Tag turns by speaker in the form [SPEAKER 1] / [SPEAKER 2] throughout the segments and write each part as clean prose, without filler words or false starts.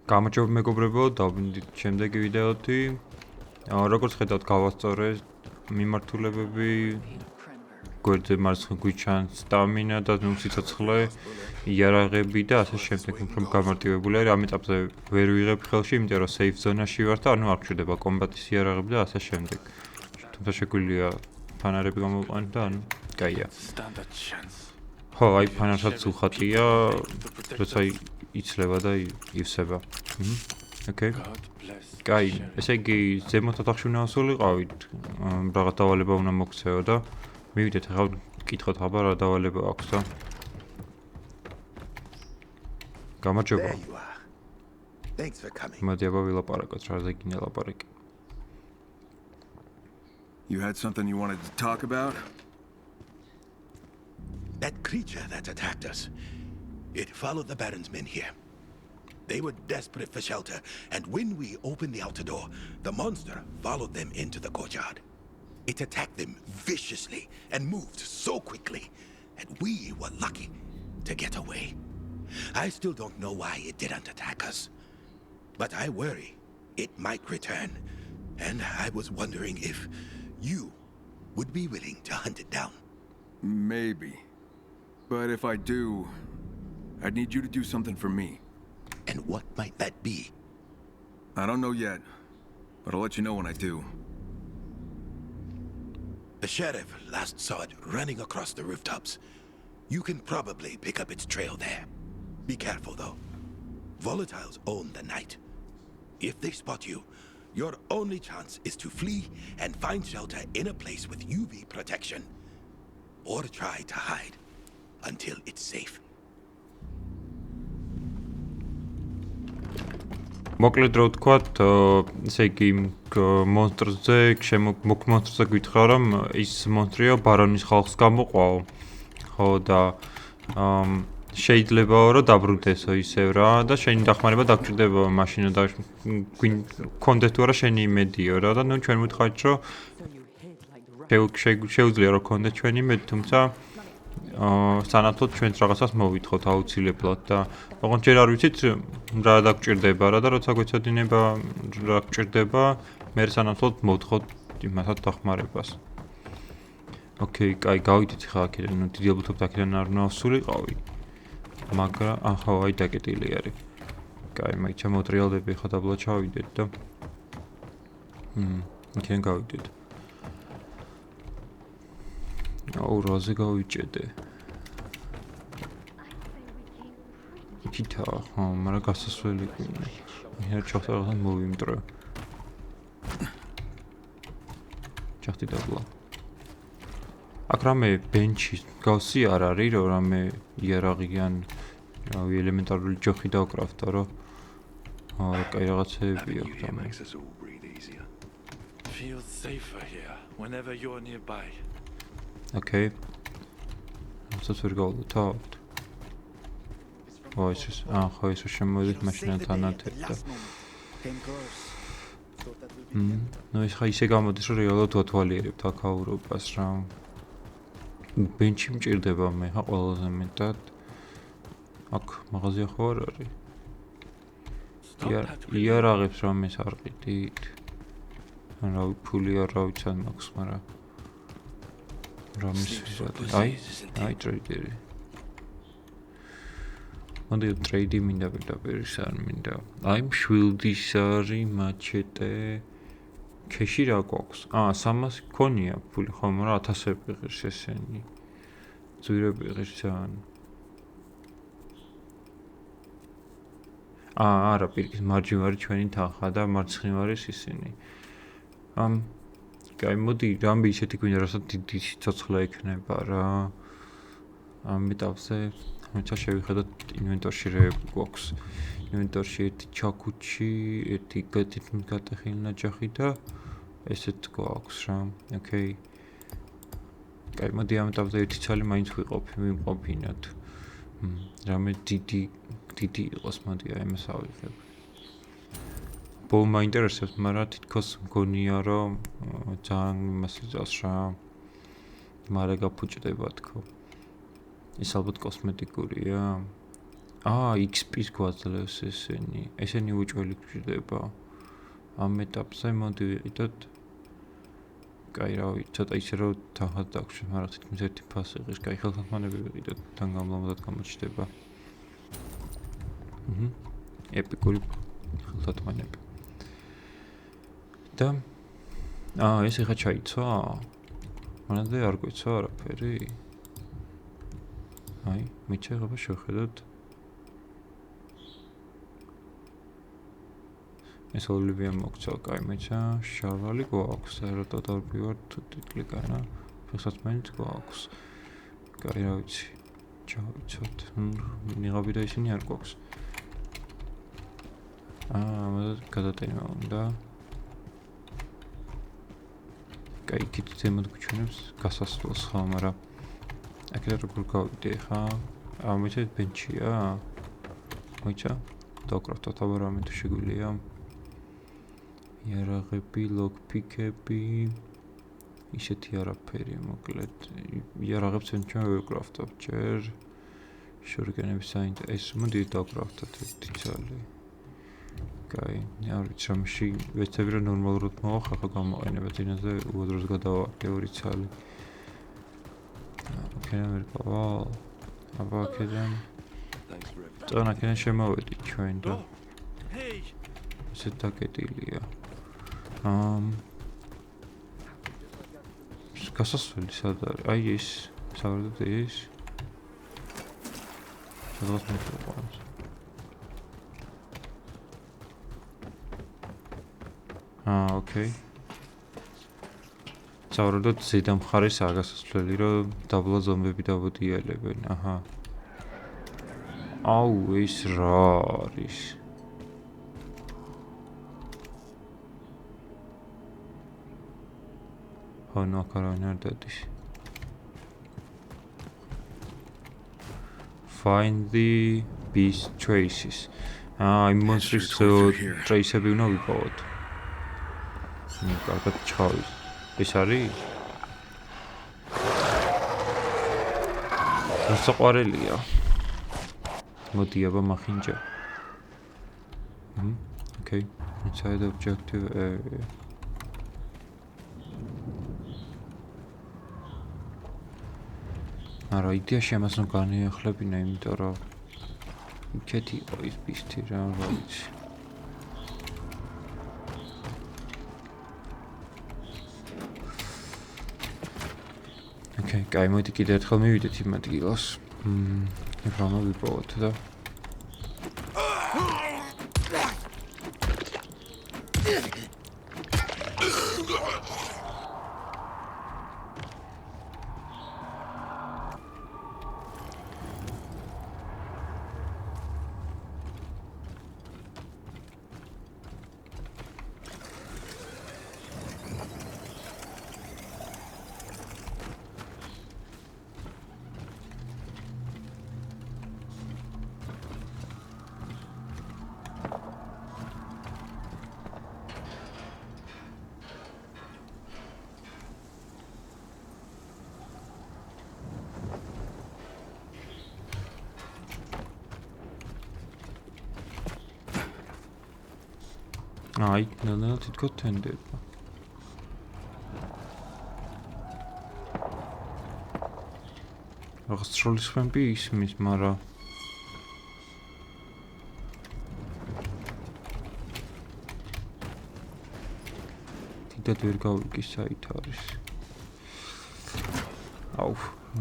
[SPEAKER 1] გამარჯობა მეგობრებო, დავბრუნდით შემდეგი ვიდეოთი. როგორც ხედავთ, გავასწორე მიმართულებები, გვერდზე მარცხნივ გვიჩანს სტამინა და სიცოცხლე, იარაღები და ასე შემდეგ, უფრო გამარტივებული არის. ამ ეტაპზე ვერ ვიღებ ხელში, იმიტომ რომ safe zone-ში ვარ და არ გვჭირდება კომბატის იარაღები და ასე შემდეგ. თუმცა შეგვიძლია ფანარები გამოვყენოთ და კაია. ხო, აი ფანარსაც უხატია, როცა იცლება და ივსება. ოკეი. კაი, ესე იგი ზემოთ ოთახში უნდა ვსულიყავით. რაღაც დავალება უნდა მოგცეო და მივიდეთ ახლა ვკითხოთ აბა რა დავალება აქვს და. გამარჯობა.
[SPEAKER 2] Thanks for coming.
[SPEAKER 1] მოდი აბა ვილაპარაკოთ რაზე გინდა ლაპარაკი.
[SPEAKER 3] You had something you wanted to talk about?
[SPEAKER 2] That creature that attacked us, it followed the Baron's men here. They were desperate for shelter, and when we opened the outer door, the monster followed them into the courtyard. It attacked them viciously and moved so quickly, and we were lucky to get away. I still don't know why it didn't attack us, but I worry it might return, and I was wondering if you would be willing to hunt it down.
[SPEAKER 3] Maybe. But if I do, I'd need you to do something for me.
[SPEAKER 2] And what might that be?
[SPEAKER 3] I don't know yet, but I'll let you know when I do.
[SPEAKER 2] The sheriff last saw it running across the rooftops. You can probably pick up its trail there. Be careful though. Volatiles own the night. If they spot you, your only chance is to flee and find shelter in a place with UV protection. Or try to hide until it's safe.
[SPEAKER 1] მოკლედ რო ვთქვათ, ესე იგი მონსტრზე, მონსტრზე გითხრა რომ ის მონსტრიო ბარონის ხალხს გამოყვაო. ხო და შეიძლებაო რომ დაბრუნდესო ისევ რა და შენი დახმარება დაგჭირდება მაშინ და გქონდეს თუ არა შენი იმედიო რა და ნუ ჩვენ ვითხარით რომ შეუძლია რომ გქონდეს ჩვენი იმედი, თუმცა სანაცვლოდ ჩვენც რაღაცას მოვითხოვთ აუცილებლად და ოღონდ ჯერ არ ვიცით რა დაგჭირდება რა და როცა გვეცოდინება რა გჭირდება, მე სანაცვლოდ მოვთხოვთ იმასაც დახმარებას. ოკეი, კაი, გავიდით ხა აქედან, ნუ დიდი ალბათობით აქედან არ უნდა ვსულიყავი. მაგრამ ახლა აი დაკეტილი არის. კაი, მაინც მოტრიალდები ხა დაბლა ჩავიდეთ და იქიდან გავიდეთ. აუ, რაზე გავიჭედე? იქითაა, ხო, მაგრამ გასასვლელი გვინდა. მე ჩავსაღან მოვიმტრო. ჩახტი დაბლა. აქ რამე ბენჩი გავსი არ არის, რომ რამე იარაღი ან რავი ელემენტარული ჯოხი დავკრავდა, რომ კაი რაღაცეები აქვს ამ.
[SPEAKER 4] Feel safer here whenever you're nearby.
[SPEAKER 1] Okay. Let's ვერ გავუთავთ. ხო, ის შემოვიდეთ მაშინათანათებ და. ნუ ის ხა ისე გამოდის, რომ რეალურად ვათვალიერებთ აქ აუროპას რა. ბენჩი მჭირდება მე ხა ყველაზე მეტად. აქ მაღაზია ხო არ არის? იარაღებს რამეს არ ყიდით. რავი ფული არ რავიცან მაქვს, მაგრამ რამის აი ტრეიდერი. მოდი ტრეიდი მინდა პირდაპირ არ მინდა. აი მშვილდის არის მაჩეტე. ქეში რა გვაქვს? 300 ქონია ფული, ხო, მაგრამ 1000-ები ღირს ესენი. ძვირები ღირს ძალიან. არა, პირიქით მარჯვნივ არის ჩვენი თანხა და მარცხნივ არის ისინი. კაი, მოდი რამე ისეთი გვინდა, რასაც დიდი სიცოცხლე ექნება რა. ამ ეტაპზე როცა შევიხედოთ ინვენტორში რეები გვაქვს. ინვენტორში ერთი ჩაკუჩი, ერთი გატეხილი ნაჯახი და ესეთ გვაქვს რა. ოკეი. კაი, მოდი ამ ეტაპზე ერთი ცალი მაინც ვიმყოფინოთ. რამე დიდი იყოს, მოდი აი ამას ავიღებ. ბოლო მაინტერესებს, მაგრამ თითქოს მგონია რომ ძალიან იმას იწევს რა. მაგრამ გაფუჭდება თქო. ის ალბათ კოსმეტიკურია. XP-ს გვაძლევს ესენი უჭველი გვჭირდება. ამ ეტაპზე მოდი ვიყიდოთ. კაი, რა ვიცი, ცოტა ისე რომ თანხად დაგვრჩათ, მაგრამ თითქმის ერთი ფასი ღირს. კაი, ხელთანხმდანები ვიყიდოთ, თან გამლამოდად გამოჩნდება. ეპიკური ხელთათმანები. და ეს ეხა ჩაიცვა? მანამდე არ გვეცვა არაფერი. აი, მიჩაღება შევხედოთ. ეს ოლივია მოგცა, კაი, მეცა შარვალი გვაქვს, საერთოდ დავბივარ თუ ტიტლიკანა, ხელსაწყოც გვაქვს. კაი, რა ვიცი. ჩავიცოთ. ნიღაბი და ისინი არ გვაქვს. გადატენა უნდა. კაი, იქით ზემოთ გვჩვენებს გასასვლელს ხა, მაგრამ აქედან როგორ გავიდე ხა? მეცეთ ბენჩია? მოიცა? დავკრაფტოთ აბა რამე თუ შეგვიძლია. იარაღები, ლოგპიკები, ისეთი არაფერი, მოკლედ. იარაღებს ჩვენ ვერ ვკრაფტობ ჯერ. შურიკენების ეს მოდი დავკრაფტოთ ერთი ძალი. კაი, არ ვიცი რამეში ვეცები რომ ნორმალურად მოვახ, ახლა გამოყენება წინაზე უადროს გადავარდე 2 ძალი. აქედან ვერ გავალ. აბა აქედან. წონა აქედან შემოვედი ჩვენ და ესე დაკეტილია. გასასვლელი სად არის? აი ეს, საერთოდ ეს. სადღაც მოყვანს. ოკეი. საერთოდ ზედა მხარეს აგასასვლელი, რომ დაბლა ზომბები დავოდიალებენ. აჰა. აუ, ეს რა არის? no acaban datis. Find the beast traces. I'm monsters so traceები უნდა ვიპოვოთ. კარგად ჩავის. ეს არის? მოსაყვარელია. მოდი აბა მახინჯა. Okay. Inside objective area. არა, იდეაში ამას რომ განეახლებინა, იმიტომ რომ იქეთი იყო ის ბისტი რა ვიცი. ოკეი, კაი, მოდი კიდევ ერთხელ მივიდეთ იმ ადგილას. ეხლა მოვიპოვოთ და აი, ნელ-ნელა თითქოს თენდება. რაღაც სროლის ხმები ისმის, მაგრამ დიდად ვერ გავიგე საით არის. აუ,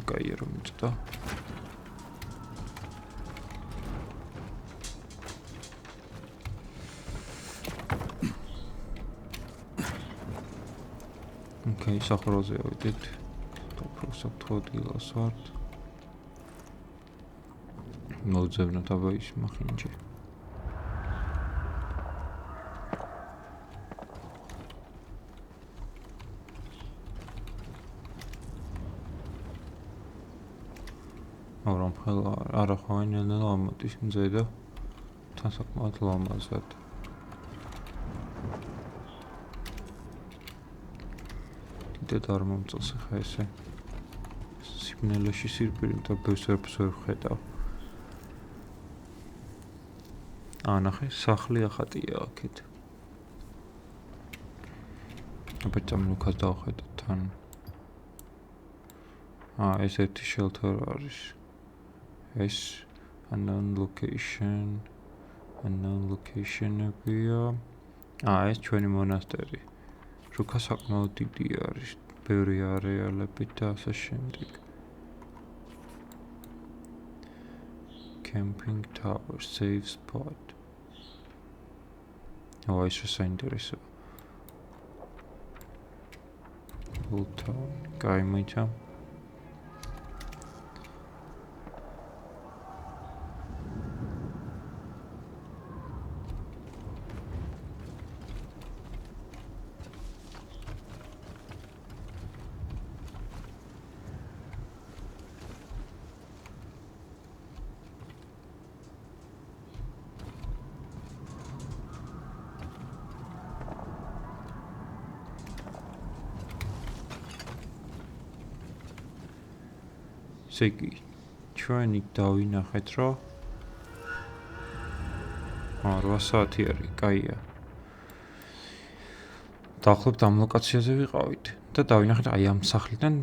[SPEAKER 1] კაია რომ მიწდა. Okay, სახუროზე ავიდეთ. უბრალოდ თუ ადგილას ვართ. მოვძებნოთ აბა ის მახინჯი. რომ ხელა არა ხო ნელ-ნელა ამოდის მძე და თან საკმაოდ ლამაზად. დიდად არ მომწონს ხა ესე. სიგნალში სირბილი და ბევრს ვერ ვხედავ. ნახე, სახლი ახატია აქეთ. აბა წამლუქას დავხედოთ თან. ეს ერთი shelter არის. ეს unknown location-ებია. ეს ჩვენი მონასტერი. რუქა საკმაოდ დიდი არის. ბევრი არეალები და ასე შემდეგ. Camping tower, safe spot. ეს საინტერესო. Hotel, გაიმიჯა. Სეგი ჩვენი დავინახეთ რომ 8 საათი არის, კაია. დაახლოებით ამ ლოკაციაზე ვიყავით და დავინახეთ აი ამ სახლიდან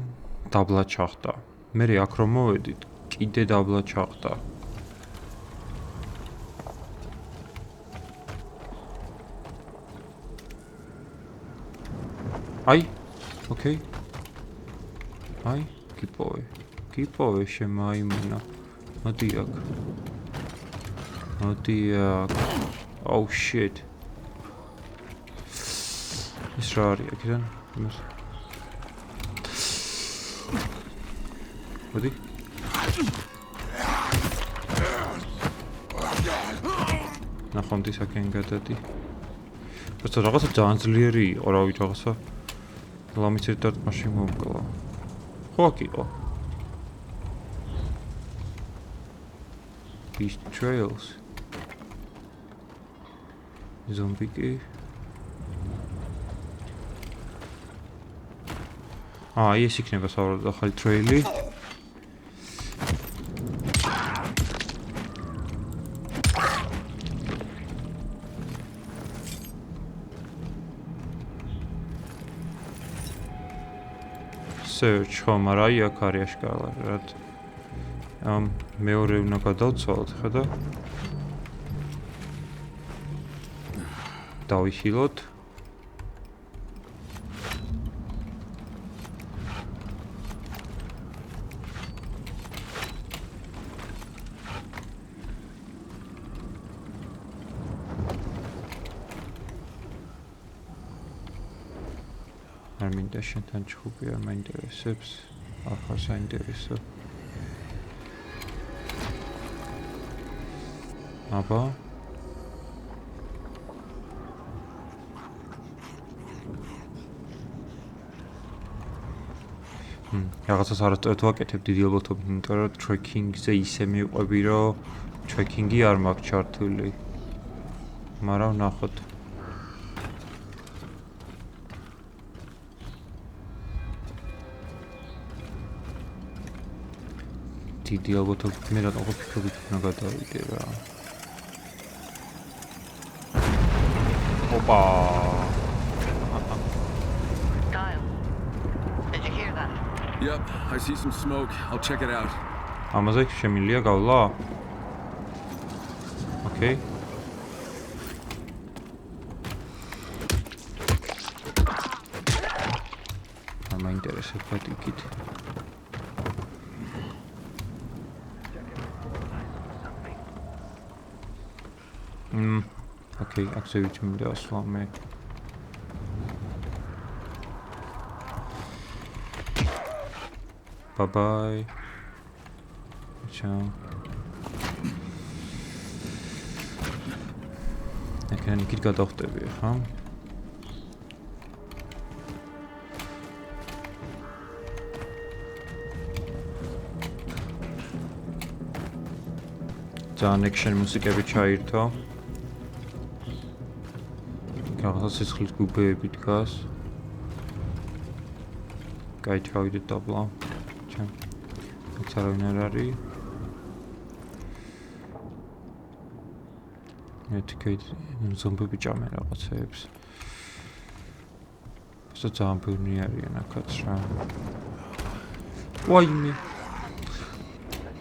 [SPEAKER 1] დაბლა ჩახდა. მე აქ რომ მოვედით, კიდე დაბლა ჩახდა. აი, ოკეი. აი, კიპოვე შემაიმუნა. მოდი აქ. Oh shit. ის რა არის აქედან? მოდი. ნახონდი საკენ გადადი. просто რაღაცა ძალიან ძლიერი იყო, რავი, რაღაცა ლამიცით და მაშინ მომკლა. ხო აქ იყო. These trails. Zombie. ეს იქნება საუბრობ ახალი ტრეილი. search ხომ არა აქ არის აშკარად. მეორე უნდა გადავცვალოთ, ხედა. დავიხილოთ. არ მინდა შენთან ჩხუბი არ მაინტერესებს. ახლა საინტერესო. აბა რაღაცას არასწორად ვაკეთებ დიდი ალბათობით, იმიტომ რომ ტრეკინგზე ისე მივყვები, რომ ტრეკინგი არ მაქვს ჩართული. მაგრამ ვნახოთ. დიდი ალბათობით მე რატომ ვფიქრობ უნდა გადავიდე რა. Opa!
[SPEAKER 5] Kyle, did you hear that?
[SPEAKER 3] Yep, I see some smoke. I'll check it out.
[SPEAKER 1] ამაზე შემილია გავლა? Okay. არ მაინტერესებს პატიკით. Okay, აქცევით მინდა ასვლა მე. Bye-bye. Ciao. აკენ იქით გადავხტები ხა? ძალიან action მუსიკები ჩაირთო. რაღაცა სიცხლის გუბეები დგას. კაი, ჩავიდეთ დაბლა. ჩა. არავინ არ არის. ეთიკეთ ზომბები ჭამენ რაღაცეებს. ეს ძალიან ბევრი არიან აქაც რა.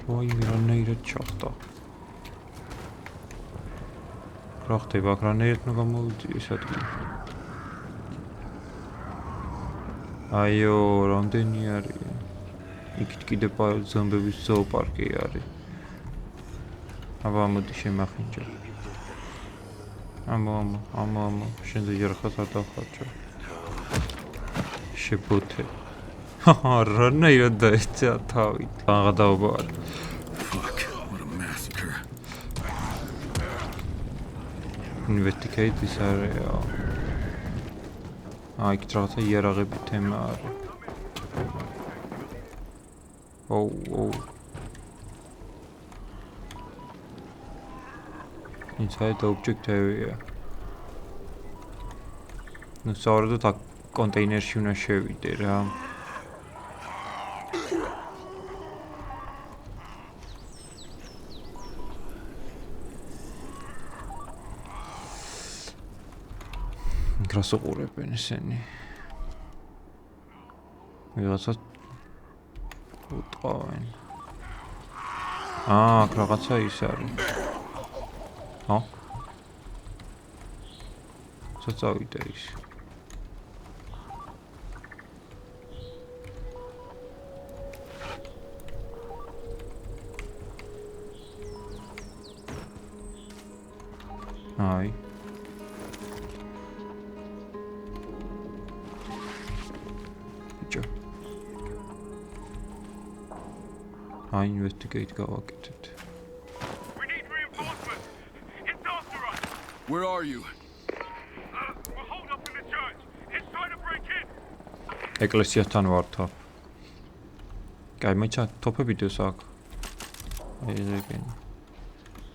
[SPEAKER 1] ვაიმე რანაირად ჩახტა. რა ხდება აქ რანაირად უნდა გამოვიდი ეს ადგილი. აიო, რამდენი არის? იქით კიდე ზომბების ზოოპარკი არის. აბა მოდი შემახინჯა. ამა, შენზე ჯერხას არ დავხარჯო. შებოთე. რანაირად დაეცა თავით. აღადაობა არ.
[SPEAKER 3] Fuck, what a massacre.
[SPEAKER 1] Investigate this area. იქით რაღაცა იარაღები თემა არის. Oh. Inside the object area. Nu საერთოდ აქ კონტეინერში უნდა შევიდე რა. გასუყურებენ ესენი. ვიღაცა უტყავენ. აქ რაღაცა ის არის. წავიდა ის. აი. ბიჭო. investigate გავაკეთეთ.
[SPEAKER 6] We need reinforcements. It's after us.
[SPEAKER 3] Where are you?
[SPEAKER 6] We're holed up in the church. It's trying to break in.
[SPEAKER 1] ეკლესიასთან ვართ. კაი, მეცა თოფები დევს აქ. ეგენ.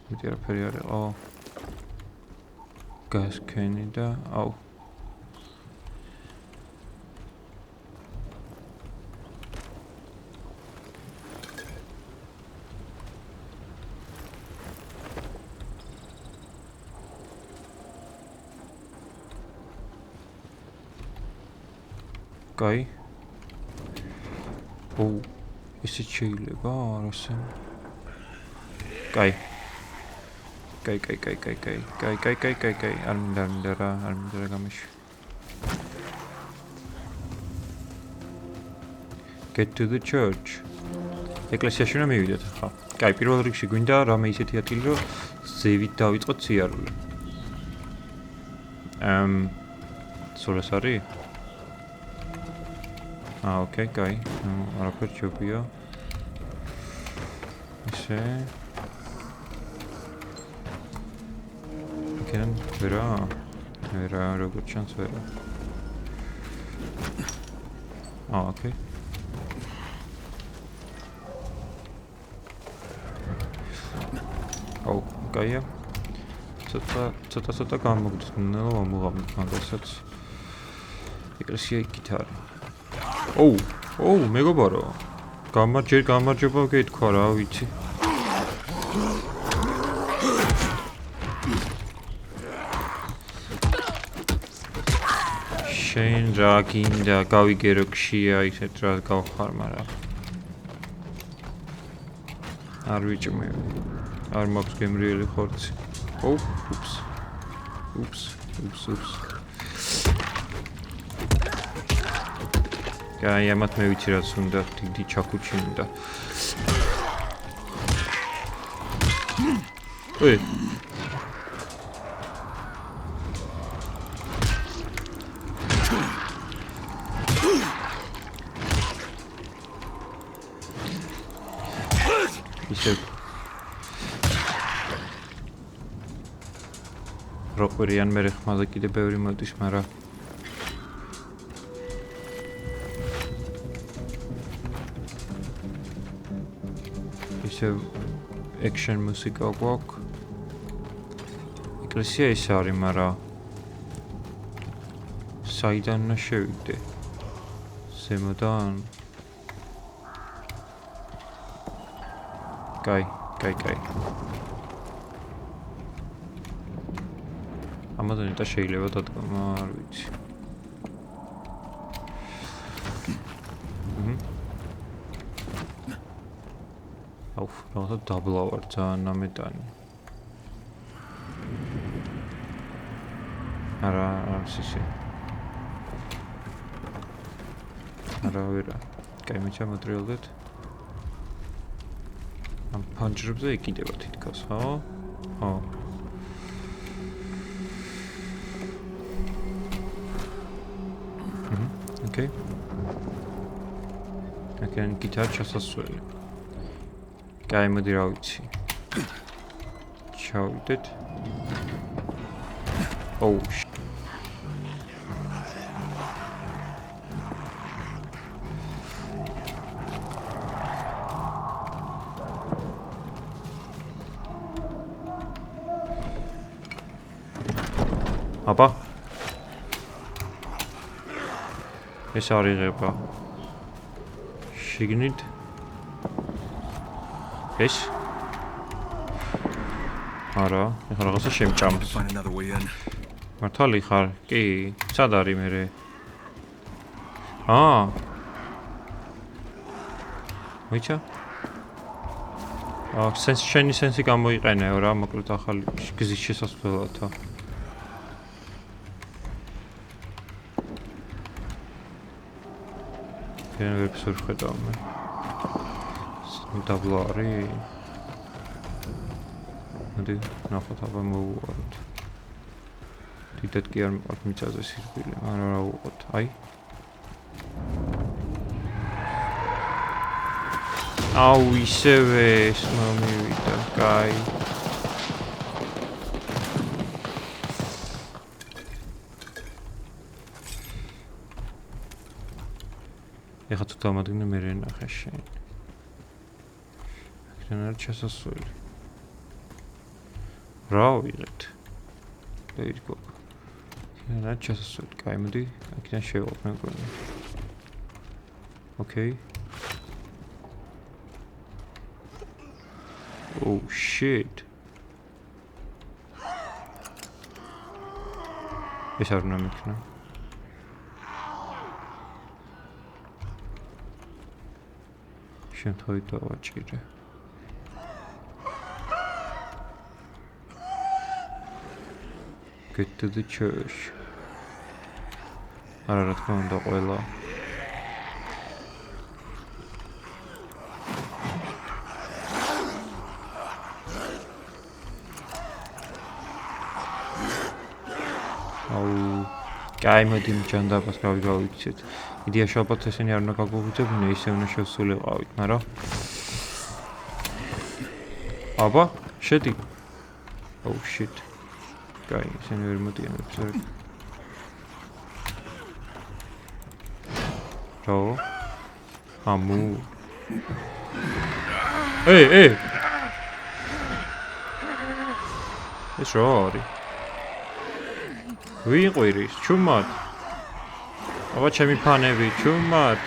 [SPEAKER 1] მეტი არაფერი არ იყო. გასქენი და აუ. კაი. ისიც შეიძლება არასე. კაი. არ მინდა რა გამიშვი. Get to the church. ეკლესიაში უნდა მივიდეთ ახლა. კაი, პირველ რიგში გვინდა რამე ისეთი ადგილი, რომ ზევით დავიწყოთ სიარული. სულ ეს არის? Okay, კაი. არაფერ ჯობია. ესე. იქიდან ვერა, როგორც ჩანს ვერა. Okay. კაია. ცოტა გამოგდნელო მომღავთ მაგასაც. ეკლესია იქით არის. მეგობარო. გამარჯობა გეთქვა რა, ვიცი. შენ რა გინდა გავიგერო ქშია ისეთ რა გავხარ, მაგრამ არ ვიჭმევ. არ მაქვს გემრიელი ხორცი. Oops. კაი, ამათ მე ვიცი რაც უნდა, დიდი ჩაქუჩი უნდა. ისე როყვრიან მე ხმაზე კიდე ბევრი მოდის, მაგრამ ისე action მუსიკა გვაქვს. ეკლესია ის არის, მაგრამ საიდან უნდა შევიდე? ზემოდან? კაი. ამაზე ნეტა შეიძლება დადგომა, არ ვიცი. აუ, რაღაცა დაბლა ვარ ძალიან ნამეტანი. არა, სისი. არა. კაი, მე ჩამოტრიალდეთ. ამ პანჯრებზე ეკიდება თითქოს, ხო? ხო. ოკეი. აკენ გიტარ ჩასასვლელი. კაი, მოდი რა ვიცი. ჩავიდეთ. ოუ. აბა ეს არ იღება შიგნით ეს არა ეხლა რაღაცა შემჭამს
[SPEAKER 3] Find another way in.
[SPEAKER 1] მართალი ხარ კი სად არის მე ვიჩა შენი სენსი გამოიყენეო რა მოკლედ ახალი გზის შესასვლელათა Can we surf ხედავ მე? დაბლა არის? მოდი ნახოთ აბა მოვუყაროთ. დიდად კი არ მიყვართ მიწაზე სირბილი, მაგრამ რა უყოთ? აი. აუ ისევე ეს მომივიდა, კაი. ეხლა თუ დამადგინე მე რენახე შენ. აქედან არის ჩასასვლელი. რა ვიღეთ? There you go. აქედან არის ჩასასვლელი. კაი, მოდი აქედან შევაყრ მეგონი. Okay. Oh shit. ეს არ უნდა მიქნა. შემთხვევით დავაჭირე. Get to the church. არა რა თქმა უნდა ყველა. კაი მოდი ჯანდაბას გავიქცეთ. იდეაში ალბათ ესენი არ უნდა გაგვუგზავნე, ისე უნდა შევსულიყავით, მაგრამ აბა, შედი. Oh shit. კაი, ესენი ვერ მოდიან ვებსერე. რა? ამუ. ეი! ეს რა არის? ვიყვირის, ჩუმად. აბა ჩემი ფანები, ჩუმად.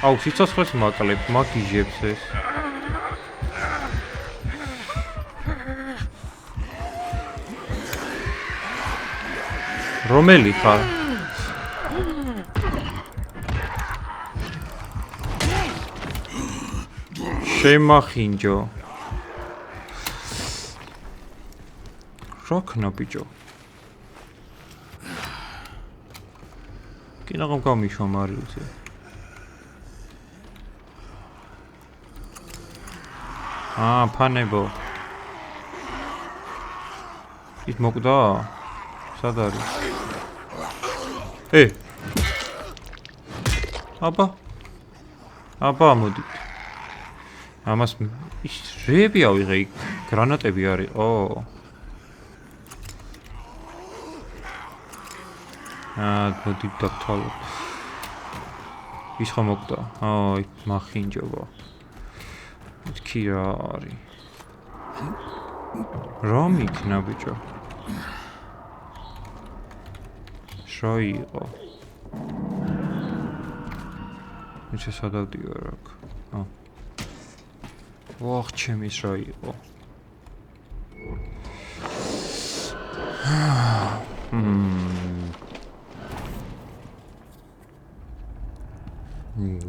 [SPEAKER 1] აუ, სიცოცხლეს მაკლებ, მაგიჟებს ეს. რომელი ხარ? შემახინჯო. რა ქნა ბიჭო? კი ნაღამ გამიშვა მარილზე. ფანებო. ის მოკვდა? სად არის? აბა მოდით. ამას ის რეები ავიღე იქ, გრანატები არისო. მოდით დავთვალოთ. ის ხომ მოკვდა? აი, მახინჯობა. კი რა არის? რა მიქნა ბიჭო? რა იყო? მე სადავდივარ აქ. ვახ, ჩემის რა იყო?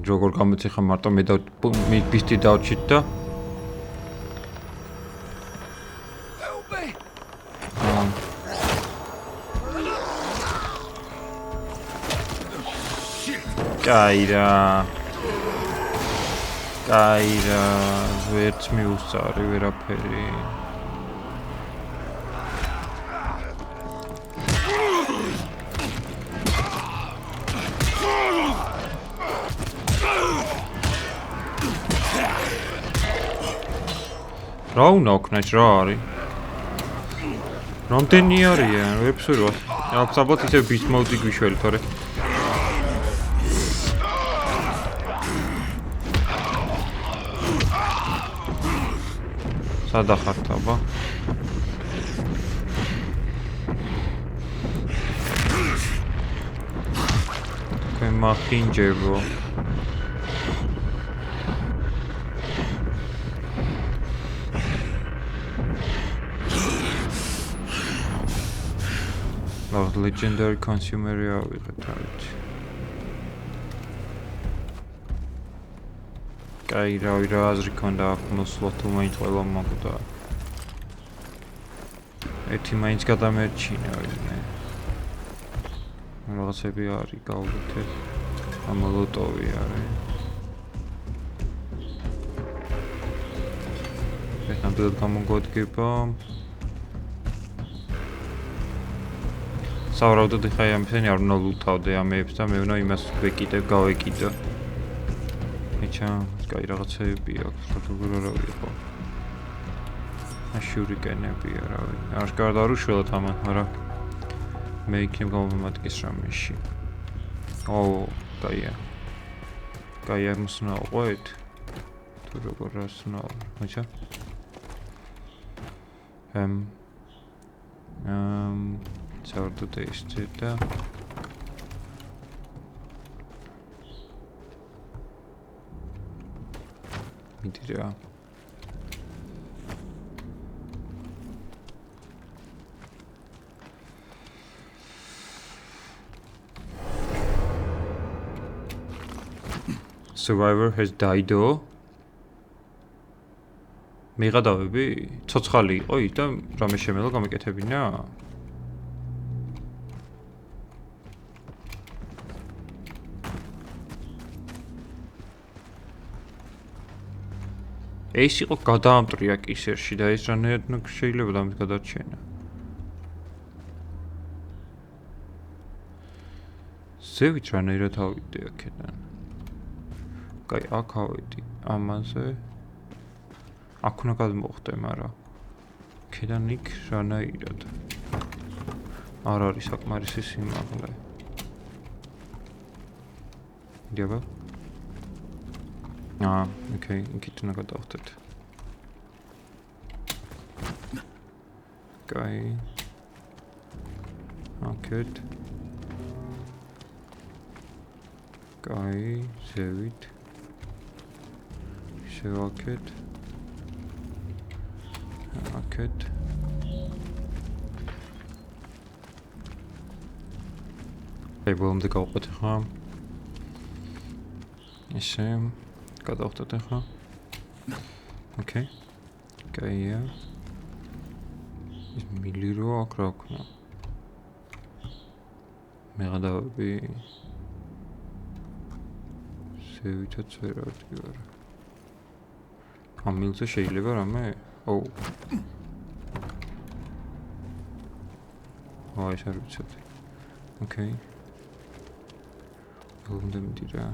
[SPEAKER 1] როგორ გამოციხა მარტო მე ბისტი დავჭით და კაირა ვერც მიუსწარი ვერაფერი რა უნდა ოქნაч რა არის? რამდენი არიან? ვერ ფსურვას. აქ საბოთ ისე ბის მოდი გვიშველი თორე. სადა ხართ აბა? თქვენ მახინჯებო. Legendary consumer ავიღეთ არით. კაი რავი რა აზრი ქონდა აქ მოსვლა თუ მაინც ყველა მოგდა. ერთი მაინც გადამერჩინა ვინმე. რაღაცები არის გავუკეთე. ამოლოტოვი არის. ეს ნამდვილად გამოგოდგება. სავარაუდოდ ხაი ამისენი არ უნდა ლუთავდე ამებს და მე უნდა იმას ვეკიდებ, გავეკიდო. ეჩა, კაი რაღაცები აქვს, როგორ რა ვიყო. შურიკენებია, რავი. აღარ არ უშველოთ ამან, მაგრამ მე იქნებ გამომატკის რამეში. კაია. კაია მოსნაოყვეთ. თუ როგორ რასნაო, ეჩა. Sourdough tasted Midira. Survivor has died. მიღადავები? ცოცხალი იყო ის და რამე შემელა გამეკეთებინა? ეს იყო გადაამტრია კისერში და ეს რანაირად შეიძლება დამის გადარჩენა. ზევით რანაირად ავიდე აქედან. კაი, აქ ავედი ამაზე. აქ უნდა გადმოვხდე, მაგრამ აქედან იქ რანაირად. არ არის საკმარისი სიმაღლე. დიაბა. Okay, იქით უნდა გადავხდეთ. კაი. აქეთ. კაი, ზევით. შევაკეთ. აქეთ. აი, ბოლომდე გავყვეთ ხა. ისე გადავხდეთ ახლა. Okay. კაია. ის მილი რო აქ რა ვქნა. მე გადავები. ზევითაც ვერ ავდგარ. ამილზე შეიძლება რამე? ოუ. აი, ეს არ ვიცოდი. Okay. ბოლომდე მიდი რა.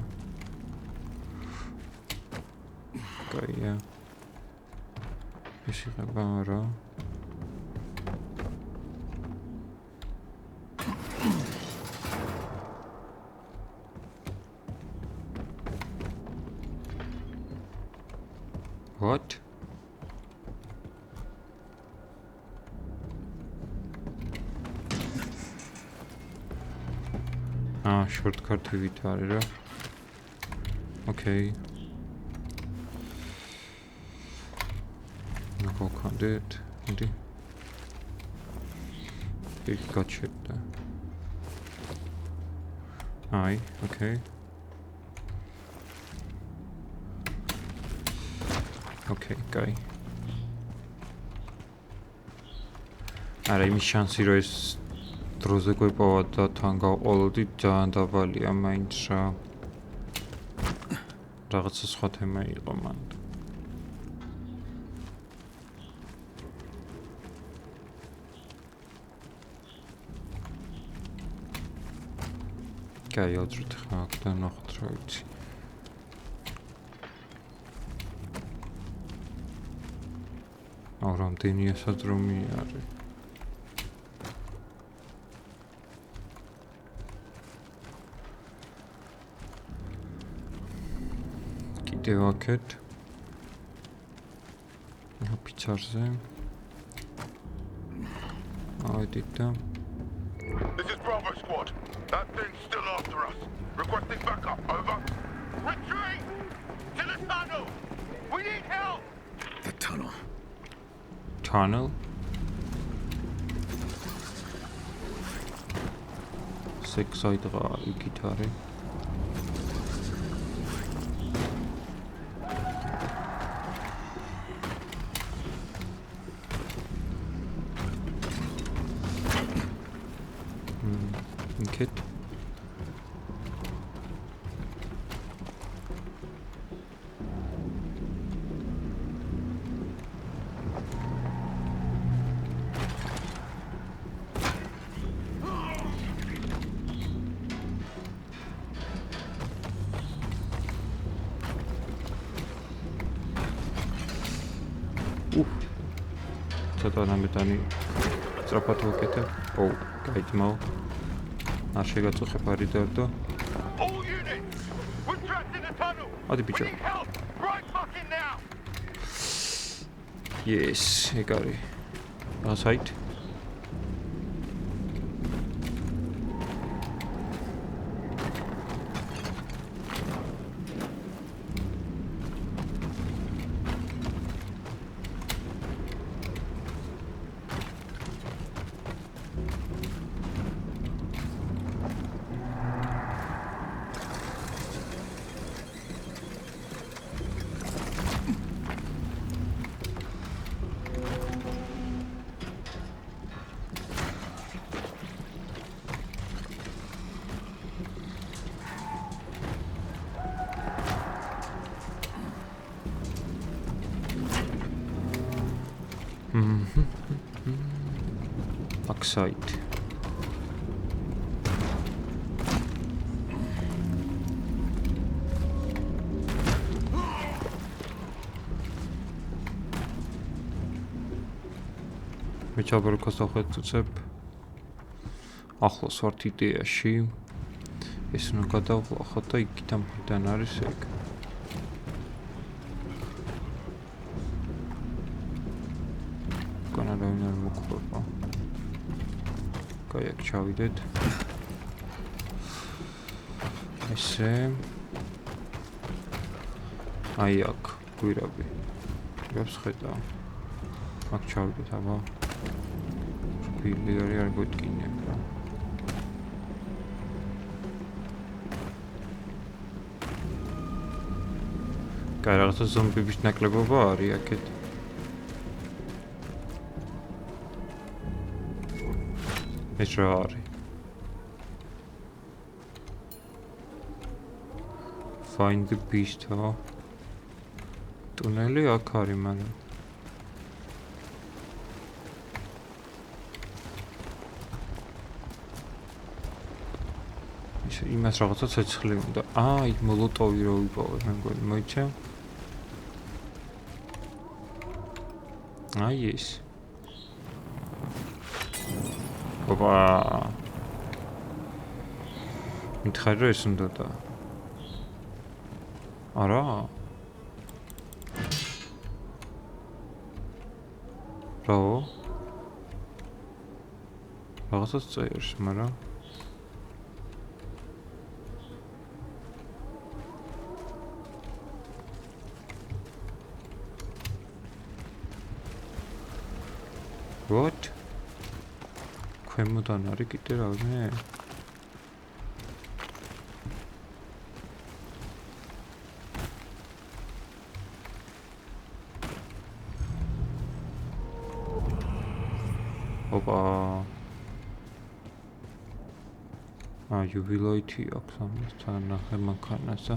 [SPEAKER 1] კაია. ეს იქნება რა. What? Shortcut ვით არის რა. Okay. Go conduit. Indeed. იქ გაჩერდა. აი, ოკეი. ოკეი, კაი. არა, იმის შანსი რომ ეს დროზე გვეპოვა და თან გავყოლოდით ძალიან დაბალია მაინც რა. რაღაცა სხვა თემა იყო მან. კაი, ოძრით ხა აქედან ნახოთ რა ვიცი. აუ, რამდენია სადრომი არის. კიდევ აქეთ. ფიცარზე. ავედით და
[SPEAKER 6] This is Bravo Squad. That thing's still after us. Requesting backup. Over. Retreat! To the tunnel! We need help!
[SPEAKER 3] The tunnel.
[SPEAKER 1] tunnel. Sexaydğa ikitari. Kit. ცოტა ნამეტანი სწრაფად ვაკეთებ. ო, გაიძმაო. არ შეგაწუხებ არიდარდო.
[SPEAKER 6] All units! We're trapped in the tunnel!
[SPEAKER 1] Hadi
[SPEAKER 6] We
[SPEAKER 1] bicho.
[SPEAKER 6] need help! Right fucking now!
[SPEAKER 1] Yes, ეგ არის. Aside. Backside. მე ჩაბარქოს ახეთუცებ. ახლოს ვართ იდეაში. ეს უნდა გადავხოთ და იქიდან მიდან არის ეგ. განარავინ არ მოხდება. კაი, აქ ჩავიდეთ. ესე. აი აქ, გვირაბი. გვირაბს ხედავ. აქ ჩავიდეთ, აბა. ფილი არ გვიტკინებ რა. კაი, რაღაცა ზომბების ნაკლებობა არის აქეთ. ეს რა არის? Find the beast, huh? ტუნელი აქ არის, მაგრამ ის იმას რაღაცა ცეცხლი უნდა. აი, მოლოტოვი რო ვიპოვე, მე მგონი, მოიცა? აი ეს. ოპა. მითხარ რომ ეს უნდა და. არა. რა? რაღაცა წერს, მაგრამ What? ქვემოდან არის კიდე რამე? ოპა. Jubiloity აქვს ამასთან ნახე მანქანასა.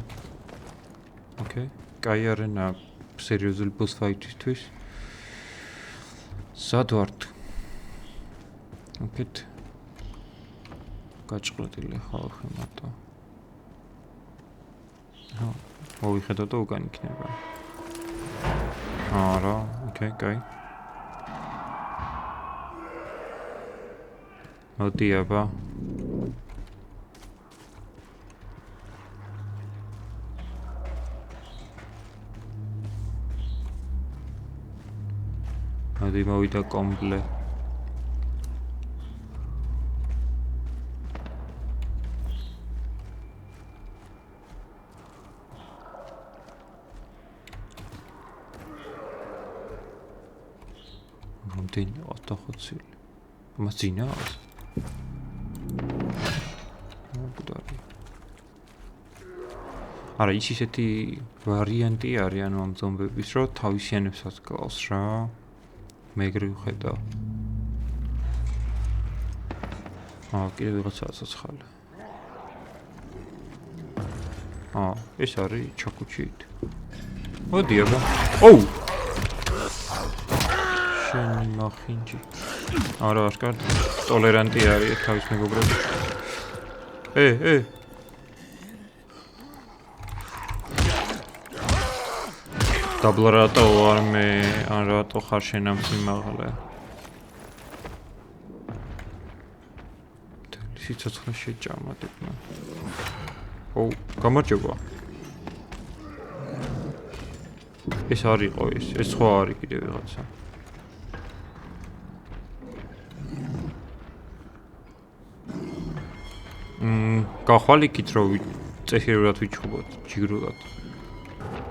[SPEAKER 1] Okay. კაი არენა სერიოზული boss fight-ისთვის. სად ვართ? ოკეთ. გაჭყლეტილი ხალხი მარტო. მოვიხედო და უკან იქნება. არა, okay, კაი. მოდი აბა. მოდი მოვიდა კომპლე. რამდენი 25. მას ძინავს? არა, ის ისეთი ვარიანტი არის ანუ ამ ზომბების, რომ თავისიანებსაც გავს რა. მეგრი ვხედავ. კიდე ვიღაცაა ცოცხალი. ეს არის ჩაკუჩით. მოდი აბა. ოუ! შენი მახინჯი. არა, არ კარგი. ტოლერანტი არის თავის მეგობრებს. დაბლა რატო არ მე ან რატო ხარ შენ ამ სიმაღლე? სიცოცხლე შეჭამადებმა. ოუ, გამარჯობა. ეს არ იყო ეს სხვა არის კიდე ვიღაცა. გახვალიქით რომ წესიერულად ვიჩხუბოთ, ჯიგრულად.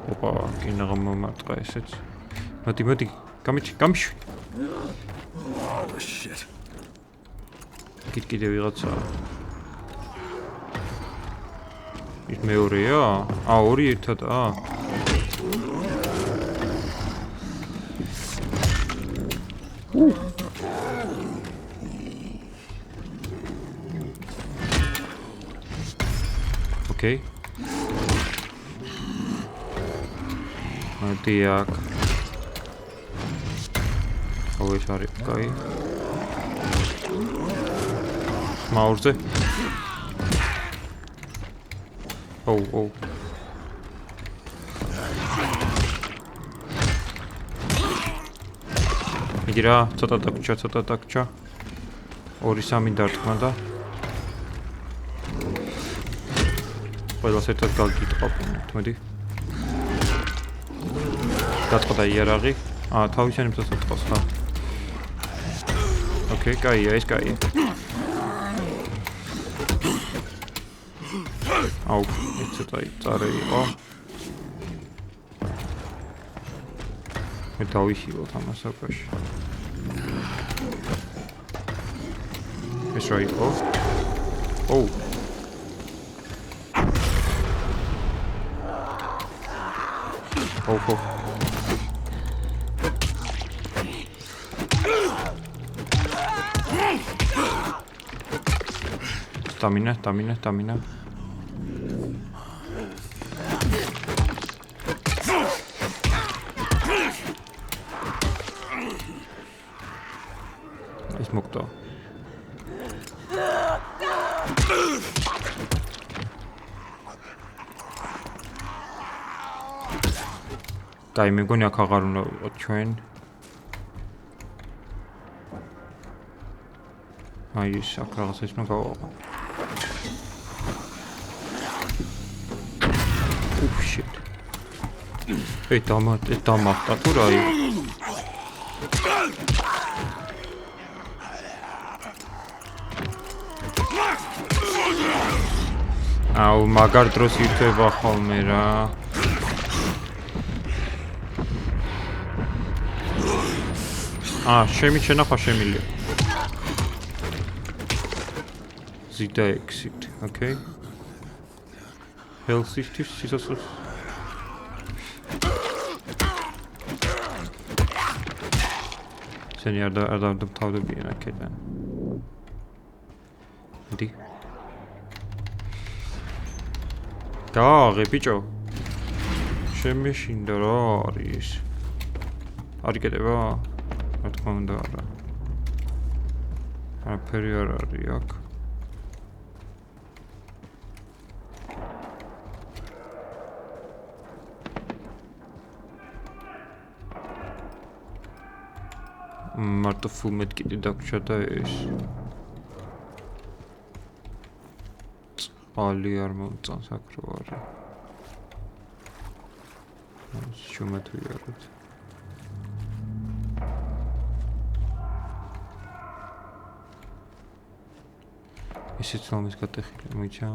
[SPEAKER 1] ოპა, კინაღა მომარტყა ესეც. მოდი, გამიშვი.
[SPEAKER 3] Oh shit.
[SPEAKER 1] კიდე ვიღაცა. ის მეორეა? ორი ერთადაა? Okay. მოდი აქ. ეს არის კაი. მაურზე. ოუ. მიდი რა, ცოტა დაგჭა. 2-3 დარტყმა და ყველას ერთად გაგიტყავთ, მოდი. გაწყდა იარაღი. თავისიანებსაც ატყავს ხა. Okay, კაია, ეს კაია. აუ, ეს ცოტა წარე იყო. მე დავიხილოთ ამას აკაში. ეს რა იყო? ოუ. ოუ. Stamina. Es mokta. Dai, მეგონი აქ აღარ უნდა ვიყოთ ჩვენ. ის აქ რაღაცა ის უნდა გავაყო. Oh shit. დამახტა თუ რა იყო? აუ, მაგარ დროს ირთვება ხოლმე რა. შემიჩენა ხა შემილია. ზიდა exit, okay? Health-ისთვის სიცოცხლეს სენი არ დავთავდებიან აქედან. მიდი. გააღე ბიჭო. შემეშინდა რა არის? არის კეთება? რა თქმა უნდა არა. არაფერი არ არის აქ. მარტო full medkit დაგვრჩა და ეს წყალი არ მომწონს აქ რო არა. შუმათვიაროთ. ისიც რომის გატეხილი მიჩა.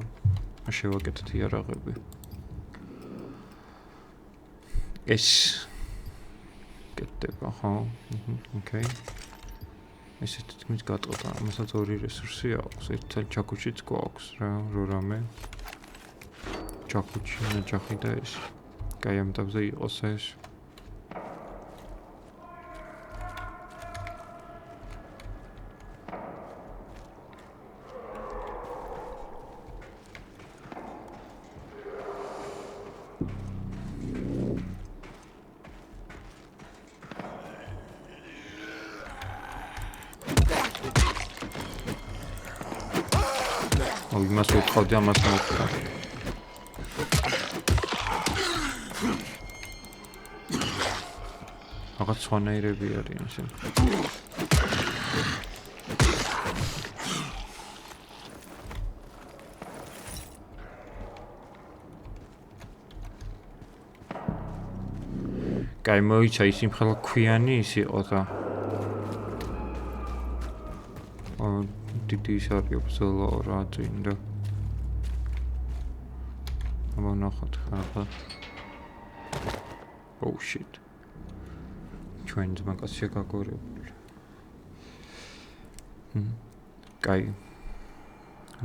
[SPEAKER 1] შევაკეთეთ იარაღები. ეს კეთდება, ხო? Okay. ესეც თქმის გატყდა, ამასაც ორი რესურსი აქვს, ერთი ჩაკუჩიც გვაქვს რა, რამე. ჩაკუჩი, ნაჯახი და ეს. კაი, ამ თავზე იყოს ეს. იმას ვუწყავდი ამას მოხდა. რაღაც სხვანაირები არიან შენ. კაი, მოიცა ის იმხელა ქვიანი ის იყო და დიდი ის არის ოფსელო რა წინდა. ამონახოთ ხა. Oh shit. ჩვენ ძმაკაცია გაგორებული. კაი.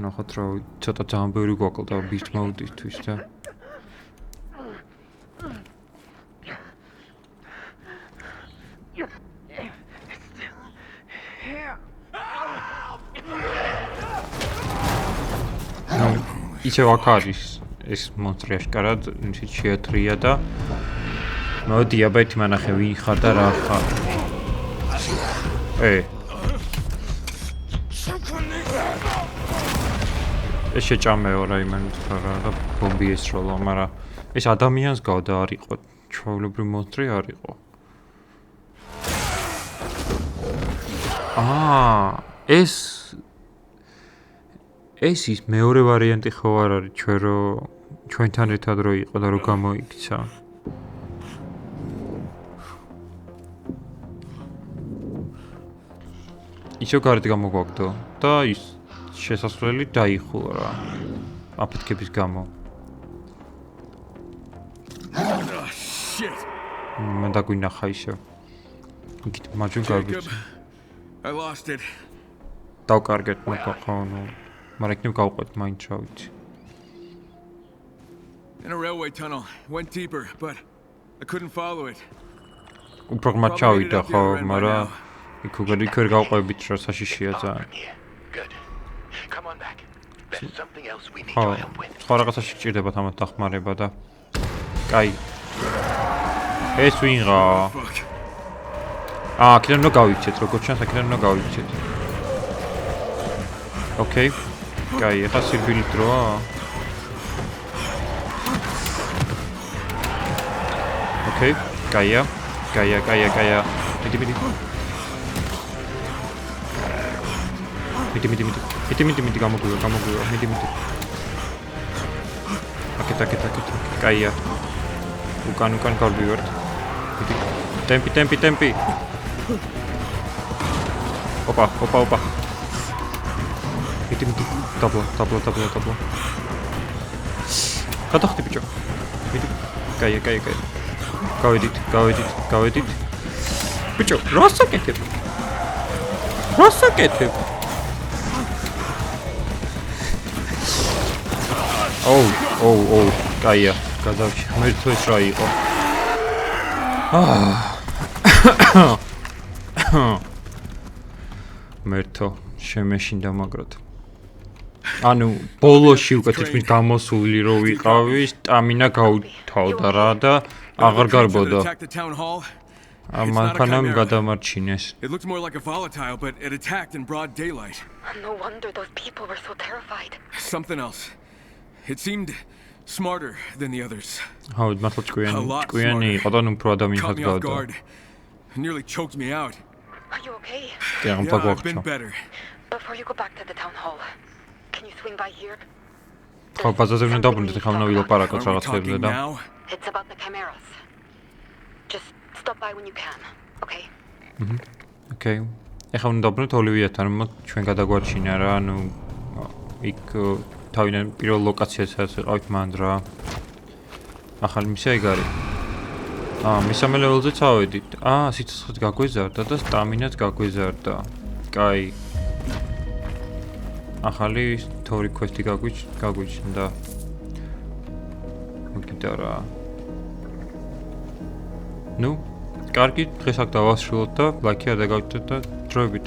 [SPEAKER 1] ნახოთ რა ცოტა ძალიან ბევრი გვაკლდა beast mode-ისთვის და ისევ აქ არის ეს მონსტრი აშკარად ისიც შეათრია და მოდი აბა ერთი მანახე ვინ ხარ და რა ხარ ეს შეჭამეო რა იმენ რა და ბომბი ესროლა მაგრამ ეს ადამიანს გავდა არ იყო ჩვეულებრივი მონსტრი არ იყო ეს ის მეორე ვარიანტი ხო არ არის ჩვენ რო ჩვენთან ერთად რო იყო და რო გამოიქცა ისო გარეთ გამოგვაგდო და ის შესასვლელი დაიხულა რა აფეთქების გამო მე დაგვინახა ისე იქით მაჯუ გაგვიჩი
[SPEAKER 3] I lost it.
[SPEAKER 1] დავკარგეთ მოხონო მაგრამ იქნებ გავყვეთ მაინც რა ვიცი
[SPEAKER 3] In a railway tunnel, went deeper, but I couldn't follow it.
[SPEAKER 1] უფრო ღმრად ჩავიდა ხო, მაგრამ იქ ვერ გავყვებით რა საშიშია ძალიან.
[SPEAKER 2] Good. Come on back. There's something else we need
[SPEAKER 1] ხო,
[SPEAKER 2] to help with.
[SPEAKER 1] სხვა რაღაცაში ჭირდება თამათ დახმარება და კაი. ეს ვინღა?
[SPEAKER 3] Fuck.
[SPEAKER 1] აქედან უნდა გავიქცეთ, როგორც ჩანს, აქედან უნდა გავიქცეთ. Okay. კაი, ახლა სირბილი დროა. Okay. კაია. მიდი გამოგვივა. მიდი. აკეთ. კაია. უკან გავდივართ. მიდი. ტემპი. ოპა. მიდი. დაბლა. გადახდი ბიჭო. მიდი. კაია. გავედით. ბიჭო, რასაკეთებ? ოუ, კაია, გადავში. მერტო ეს რა იყო? მერტო, შემეშინდა მაგრად. ანუ ბოლოში უკვე თითქმის გამოსული რო ვიყავი, სტამინა გაუთავდა რა და აღარ გარბოდა. მანქანამ გადამარჩინეს.
[SPEAKER 3] It looked more like a volatile, but it attacked in broad daylight.
[SPEAKER 5] No wonder those people were so terrified.
[SPEAKER 3] Something else. It seemed smarter than the others.
[SPEAKER 1] How მართლა ჭკვიანი იყო და უფრო ადამიანად
[SPEAKER 3] Caught me off
[SPEAKER 1] გავდა.
[SPEAKER 3] guard. Nearly choked me out.
[SPEAKER 5] Are you okay?
[SPEAKER 1] კი,
[SPEAKER 3] Yeah,
[SPEAKER 1] აღმთა
[SPEAKER 3] I've been
[SPEAKER 1] გვახჩა.
[SPEAKER 3] better.
[SPEAKER 5] Before you go back to the town hall, can you swing by here?
[SPEAKER 1] ხო, ბაზაზე უნდა დაბრუნდეთ, ხა უნდა ვილაპარაკოთ
[SPEAKER 3] Aren't we
[SPEAKER 1] რაღაცებზე
[SPEAKER 3] talking
[SPEAKER 1] და
[SPEAKER 3] now?
[SPEAKER 5] It's about the chimeras. Just stop by when you can, okay?
[SPEAKER 1] ოკეი. ეხლა უნდა დაბრუნდეთ ოლივიათან, რომ ჩვენ გადაგვარჩინა რა, ანუ იქ თავიდან პირველ ლოკაციასაც ვიყავით მანდ რა. ახალი მისია ეგ არის. მესამე ლეველზე წავედით. სიცოცხლეც გაგვეზარდა და სტამინაც გაგვეზარდა. კაი. ახალი თორი კვესტი გაგვიჩნდა. მოგიდა რა. ნუ, კარგი, დღეს აქ დავასრულოთ და ლაიქი არ დაგავიწყდეთ და დროებით.